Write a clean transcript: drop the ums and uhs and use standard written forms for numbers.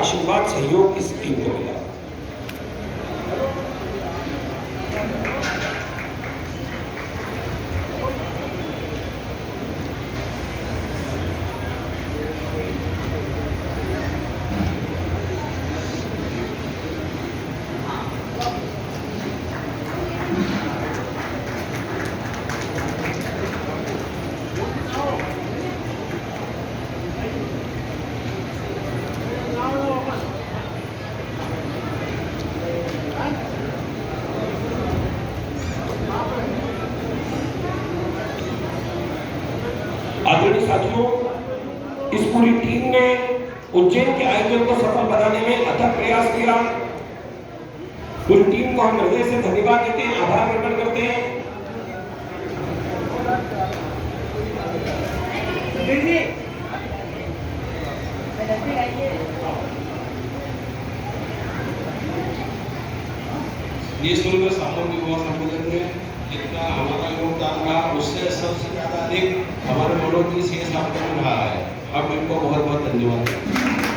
आशीर्वाद सहयोग इस टीम को मिला। आदरणीय साथियों, इस पूरी टीम ने उज्जैन के आयोजन को सफल बनाने में अथक प्रयास किया। पूरी टीम को हम हृदय से धन्यवाद देते हैं, आभार प्रकट करते हैं। ये सुनकर सामूहिक विवाह सम्मेलन में जितना हमारा योगदान रहा उससे सबसे ज्यादा अधिक हमारे मनोज जी शेष आपको रहा है। अब इनको बहुत बहुत धन्यवाद।